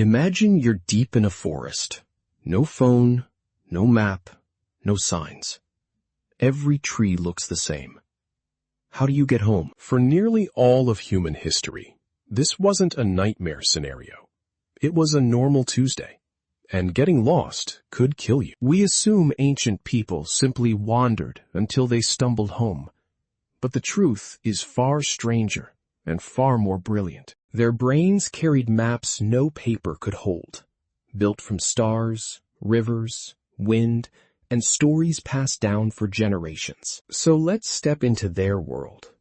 Imagine you're deep in a forest. No phone, no map, no signs. Every tree looks the same. How do you get home? For nearly all of human history, this wasn't a nightmare scenario. It was a normal Tuesday, and getting lost could kill you. We assume ancient people simply wandered until they stumbled home, but the truth is far stranger and far more brilliant. Their brains carried maps no paper could hold, built from stars, rivers, wind, and stories passed down for generations. So let's step into their world.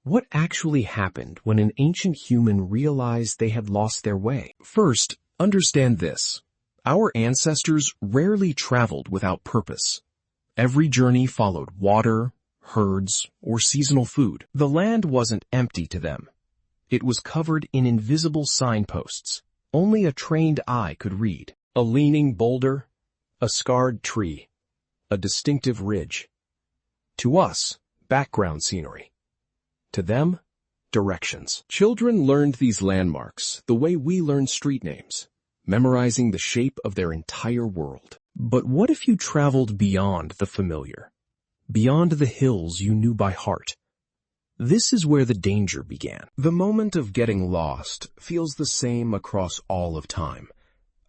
What actually happened when an ancient human realized they had lost their way? First, understand this. Our ancestors rarely traveled without purpose. Every journey followed water, herds, or seasonal food. The land wasn't empty to them. It was covered in invisible signposts. Only a trained eye could read. A leaning boulder, a scarred tree, a distinctive ridge. To us, background scenery. To them, directions. Children learned these landmarks the way we learn street names, memorizing the shape of their entire world. But what if you traveled beyond the familiar? Beyond the hills you knew by heart? This is where the danger began. The moment of getting lost feels the same across all of time.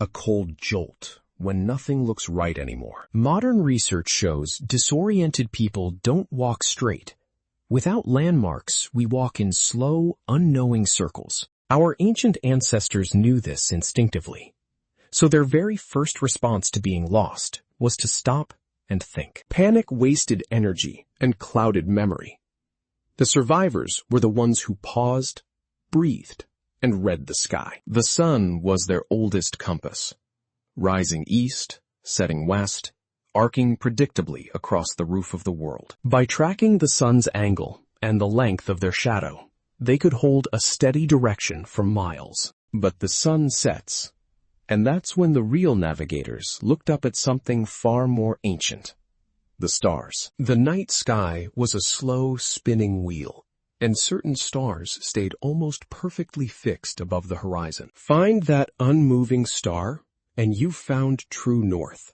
A cold jolt when nothing looks right anymore. Modern research shows disoriented people don't walk straight. Without landmarks, we walk in slow, unknowing circles. Our ancient ancestors knew this instinctively. So their very first response to being lost was to stop and think. Panic wasted energy and clouded memory. The survivors were the ones who paused, breathed, and read the sky. The sun was their oldest compass, rising east, setting west, arcing predictably across the roof of the world. By tracking the sun's angle and the length of their shadow, they could hold a steady direction for miles. But the sun sets, and that's when the real navigators looked up at something far more ancient. The stars. The night sky was a slow spinning wheel, and certain stars stayed almost perfectly fixed above the horizon. Find that unmoving star, and you've found true north.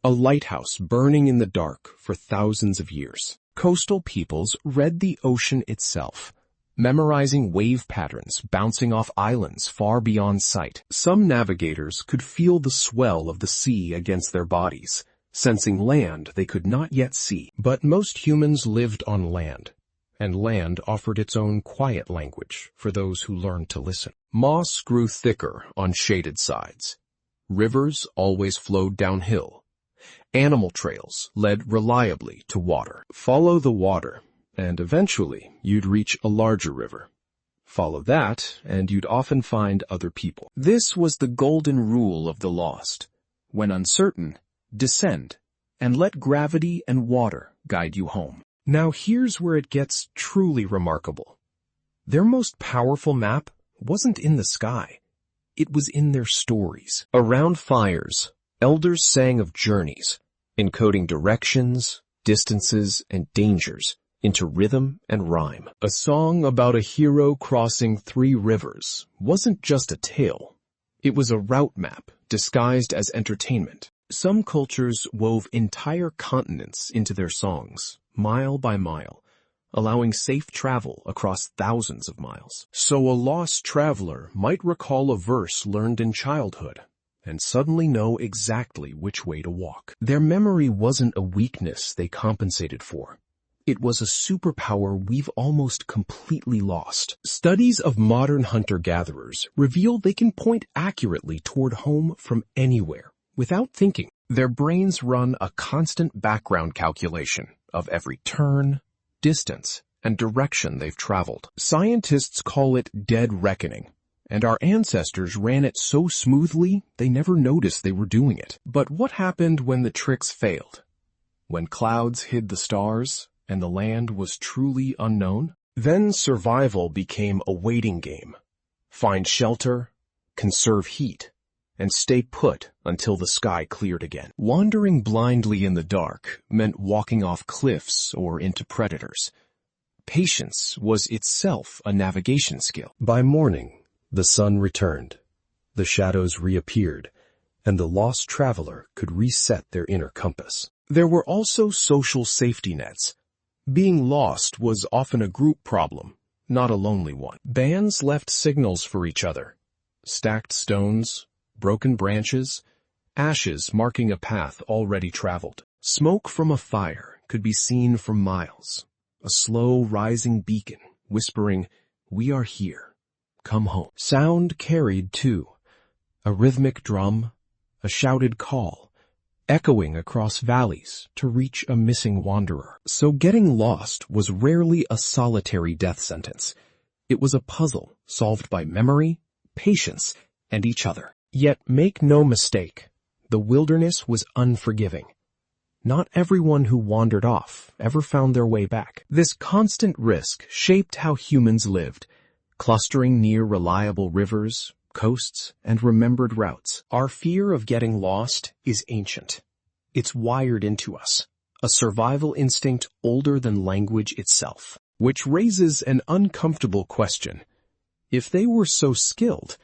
A lighthouse burning in the dark for thousands of years. Coastal peoples read the ocean itself, memorizing wave patterns bouncing off islands far beyond sight. Some navigators could feel the swell of the sea against their bodies, sensing land they could not yet see. But most humans lived on land, and land offered its own quiet language for those who learned to listen. Moss grew thicker on shaded sides. Rivers always flowed downhill. Animal trails led reliably to water. Follow the water, and eventually you'd reach a larger river. Follow that, and you'd often find other people. This was the golden rule of the lost. When uncertain, descend, and let gravity and water guide you home. Now here's where it gets truly remarkable. Their most powerful map wasn't in the sky. It was in their stories. Around fires, elders sang of journeys, encoding directions, distances, and dangers into rhythm and rhyme. A song about a hero crossing 3 rivers wasn't just a tale. It was a route map disguised as entertainment. Some cultures wove entire continents into their songs, mile by mile, allowing safe travel across thousands of miles. So a lost traveler might recall a verse learned in childhood and suddenly know exactly which way to walk. Their memory wasn't a weakness they compensated for. It was a superpower we've almost completely lost. Studies of modern hunter-gatherers reveal they can point accurately toward home from anywhere, without thinking. Their brains run a constant background calculation of every turn, distance, and direction they've traveled. Scientists call it dead reckoning, and our ancestors ran it so smoothly they never noticed they were doing it. But what happened when the tricks failed? When clouds hid the stars and the land was truly unknown? Then survival became a waiting game. Find shelter, conserve heat, and stay put until the sky cleared again. Wandering blindly in the dark meant walking off cliffs or into predators. Patience was itself a navigation skill. By morning, the sun returned, The shadows reappeared, and the lost traveler could reset their inner compass. There were also social safety nets. Being lost was often a group problem, not a lonely one. Bands left signals for each other. Stacked stones, broken branches, ashes marking a path already traveled. Smoke from a fire could be seen for miles. A slow rising beacon whispering, "We are here. Come home." Sound carried too. A rhythmic drum, a shouted call, echoing across valleys to reach a missing wanderer. So getting lost was rarely a solitary death sentence. It was a puzzle solved by memory, patience, and each other. Yet make no mistake, the wilderness was unforgiving. Not everyone who wandered off ever found their way back. This constant risk shaped how humans lived, clustering near reliable rivers, coasts, and remembered routes. Our fear of getting lost is ancient. It's wired into us, a survival instinct older than language itself. Which raises an uncomfortable question. If they were so skilled,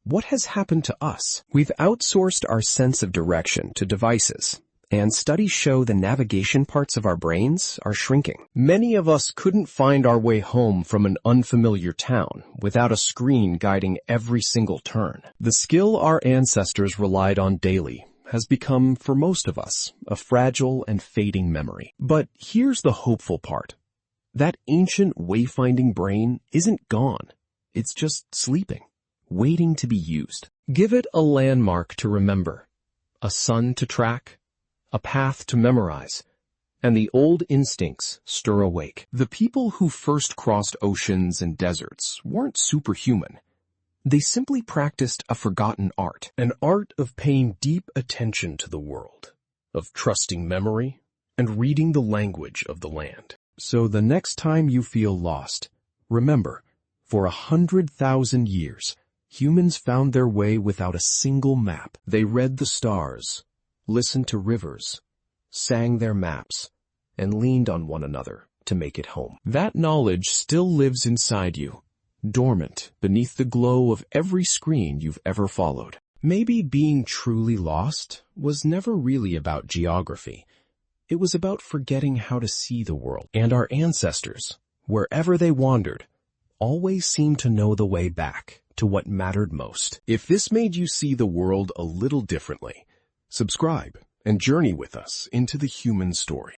what has happened to us? We've outsourced our sense of direction to devices, and studies show the navigation parts of our brains are shrinking. Many of us couldn't find our way home from an unfamiliar town without a screen guiding every single turn. The skill our ancestors relied on daily has become, for most of us, a fragile and fading memory. But here's the hopeful part. That ancient wayfinding brain isn't gone. It's just sleeping, waiting to be used. Give it a landmark to remember, a sun to track, a path to memorize, and the old instincts stir awake. The people who first crossed oceans and deserts weren't superhuman. They simply practiced a forgotten art, an art of paying deep attention to the world, of trusting memory, and reading the language of the land. So the next time you feel lost, remember, for 100,000 years, humans found their way without a single map. They read the stars, listened to rivers, sang their maps, and leaned on one another to make it home. That knowledge still lives inside you, dormant beneath the glow of every screen you've ever followed. Maybe being truly lost was never really about geography. It was about forgetting how to see the world. And our ancestors, wherever they wandered, always seemed to know the way back to what mattered most. If this made you see the world a little differently, subscribe and journey with us into the human story.